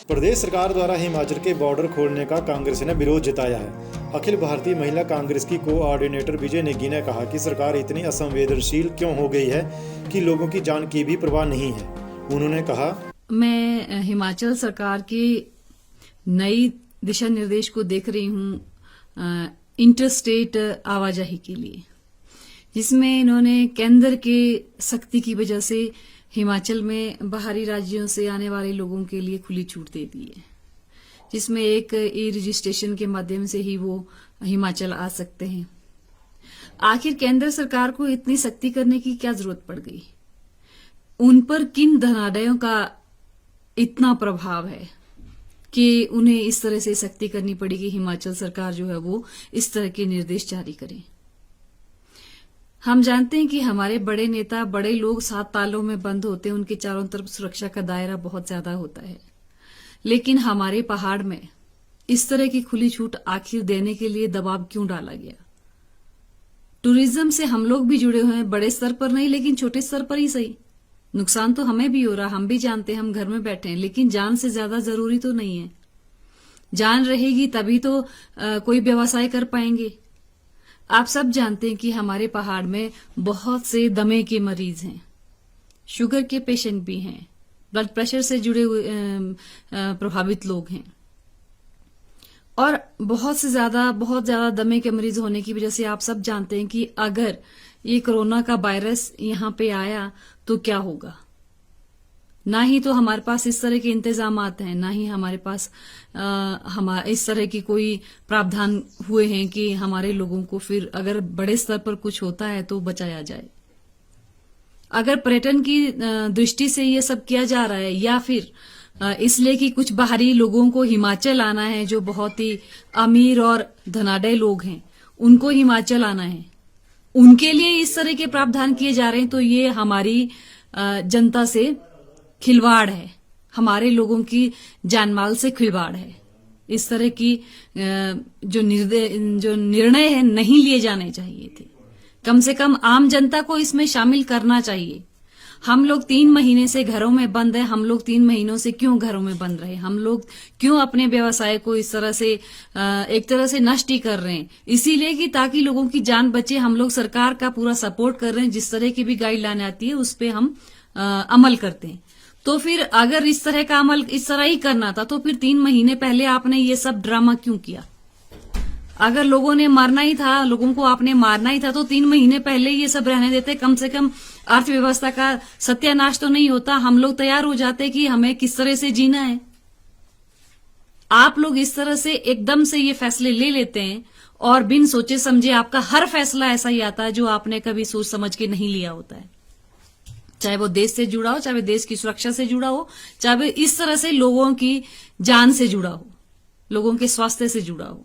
प्रदेश सरकार द्वारा हिमाचल के बॉर्डर खोलने का कांग्रेस ने विरोध जताया है। अखिल भारतीय महिला कांग्रेस की कोऑर्डिनेटर विजय नेगी ने कहा कि सरकार इतनी असंवेदनशील क्यों हो गई है कि लोगों की जान की भी परवाह नहीं है। उन्होंने कहा, मैं हिमाचल सरकार के नई दिशा निर्देश को देख रही हूँ इंटरस्टेट आवाजाही के लिए, जिसमें इन्होंने केंद्र के सख्ती की वजह से हिमाचल में बाहरी राज्यों से आने वाले लोगों के लिए खुली छूट दे दी है, जिसमें एक ई रजिस्ट्रेशन के माध्यम से ही वो हिमाचल आ सकते हैं। आखिर केंद्र सरकार को इतनी सख्ती करने की क्या जरूरत पड़ गई? उन पर किन धनाढ्यों का इतना प्रभाव है कि उन्हें इस तरह से सख्ती करनी पड़ी कि हिमाचल सरकार जो है वो इस तरह के निर्देश जारी करे। हम जानते हैं कि हमारे बड़े नेता, बड़े लोग 7 तालों में बंद होते हैं, उनके चारों तरफ सुरक्षा का दायरा बहुत ज्यादा होता है। लेकिन हमारे पहाड़ में इस तरह की खुली छूट आखिर देने के लिए दबाव क्यों डाला गया? टूरिज्म से हम लोग भी जुड़े हुए हैं, बड़े स्तर पर नहीं लेकिन छोटे स्तर पर ही सही। नुकसान तो हमें भी हो रहा, हम भी जानते हैं, हम घर में बैठे हैं, लेकिन जान से ज्यादा जरूरी तो नहीं है। जान रहेगी तभी तो कोई व्यवसाय कर पाएंगे। आप सब जानते हैं कि हमारे पहाड़ में बहुत से दमे के मरीज हैं, शुगर के पेशेंट भी हैं, ब्लड प्रेशर से जुड़े हुए प्रभावित लोग हैं, और बहुत ज्यादा दमे के मरीज होने की वजह से आप सब जानते हैं कि अगर ये कोरोना का वायरस यहाँ पे आया तो क्या होगा। ना ही तो हमारे पास इस तरह के इंतजामात हैं, ना ही हमारे पास इस तरह की कोई प्रावधान हुए हैं कि हमारे लोगों को फिर अगर बड़े स्तर पर कुछ होता है तो बचाया जाए। अगर पर्यटन की दृष्टि से ये सब किया जा रहा है या फिर इसलिए कि कुछ बाहरी लोगों को हिमाचल आना है, जो बहुत ही अमीर और धनाढ्य लोग हैं, उनको हिमाचल आना है, उनके लिए इस तरह के प्रावधान किए जा रहे हैं, तो ये हमारी जनता से खिलवाड़ है, हमारे लोगों की जानमाल से खिलवाड़ है। इस तरह की जो निर्णय है नहीं लिए जाने चाहिए थे। कम से कम आम जनता को इसमें शामिल करना चाहिए। हम लोग 3 महीने से घरों में बंद हैं। हम लोग 3 महीनों से क्यों घरों में बंद रहे? हम लोग क्यों अपने व्यवसाय को इस तरह से एक तरह से नष्ट ही कर रहे हैं? इसीलिए कि ताकि लोगों की जान बचे। हम लोग सरकार का पूरा सपोर्ट कर रहे हैं, जिस तरह की भी गाइडलाइन आती है उस पे हम अमल करते हैं। तो फिर अगर इस तरह का अमल इस तरह ही करना था तो फिर 3 महीने पहले आपने ये सब ड्रामा क्यों किया? अगर लोगों ने मारना ही था, लोगों को आपने मारना ही था, तो 3 महीने पहले ये सब रहने देते। कम से कम अर्थव्यवस्था का सत्यानाश तो नहीं होता। हम लोग तैयार हो जाते कि हमें किस तरह से जीना है। आप लोग इस तरह से एकदम से ये फैसले ले लेते हैं और बिन सोचे समझे आपका हर फैसला ऐसा ही आता है जो आपने कभी सोच समझ के नहीं लिया होता है। चाहे वो देश से जुड़ा हो, चाहे देश की सुरक्षा से जुड़ा हो, चाहे इस तरह से लोगों की जान से जुड़ा हो, लोगों के स्वास्थ्य से जुड़ा हो।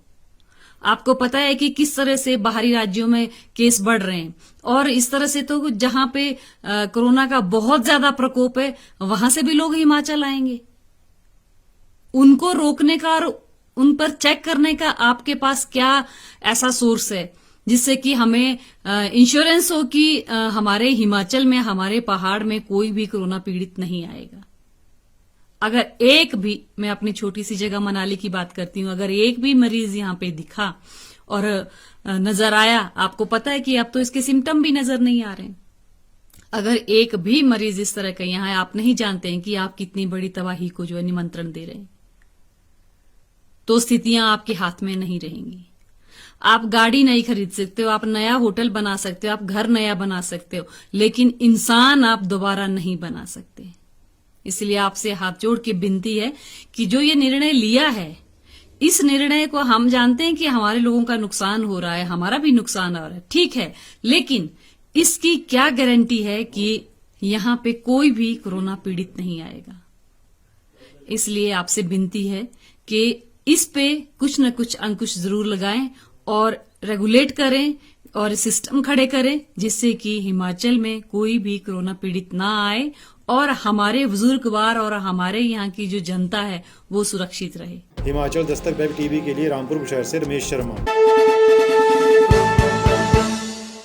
आपको पता है कि किस तरह से बाहरी राज्यों में केस बढ़ रहे हैं, और इस तरह से तो जहां पे कोरोना का बहुत ज्यादा प्रकोप है वहां से भी लोग हिमाचल आएंगे। उनको रोकने का और उन पर चेक करने का आपके पास क्या ऐसा सोर्स है जिससे कि हमें इंश्योरेंस हो कि हमारे हिमाचल में, हमारे पहाड़ में कोई भी कोरोना पीड़ित नहीं आएगा? अगर एक भी, मैं अपनी छोटी सी जगह मनाली की बात करती हूं, अगर एक भी मरीज यहां पे दिखा और नजर आया, आपको पता है कि अब तो इसके सिम्टम भी नजर नहीं आ रहे हैं। अगर एक भी मरीज इस तरह का यहाँ है, आप नहीं जानते हैं कि आप कितनी बड़ी तबाही को जो है निमंत्रण दे रहे हैं। तो स्थितियां आपके हाथ में नहीं रहेंगी। आप गाड़ी नहीं खरीद सकते हो, आप नया होटल बना सकते हो, आप घर नया बना सकते हो, लेकिन इंसान आप दोबारा नहीं बना सकते। इसलिए आपसे हाथ जोड़ के विनती है कि जो ये निर्णय लिया है, इस निर्णय को हम जानते हैं कि हमारे लोगों का नुकसान हो रहा है, हमारा भी नुकसान हो रहा है, ठीक है, लेकिन इसकी क्या गारंटी है कि यहां पे कोई भी कोरोना पीड़ित नहीं आएगा? इसलिए आपसे विनती है कि इस पे कुछ न कुछ अंकुश जरूर लगाएं और रेगुलेट करें और सिस्टम खड़े करें, जिससे कि हिमाचल में कोई भी कोरोना पीड़ित ना आए और हमारे बुजुर्गवार और हमारे यहाँ की जो जनता है वो सुरक्षित रहे। हिमाचल दस्तक वेब टीवी के लिए रामपुर शहर से रमेश शर्मा।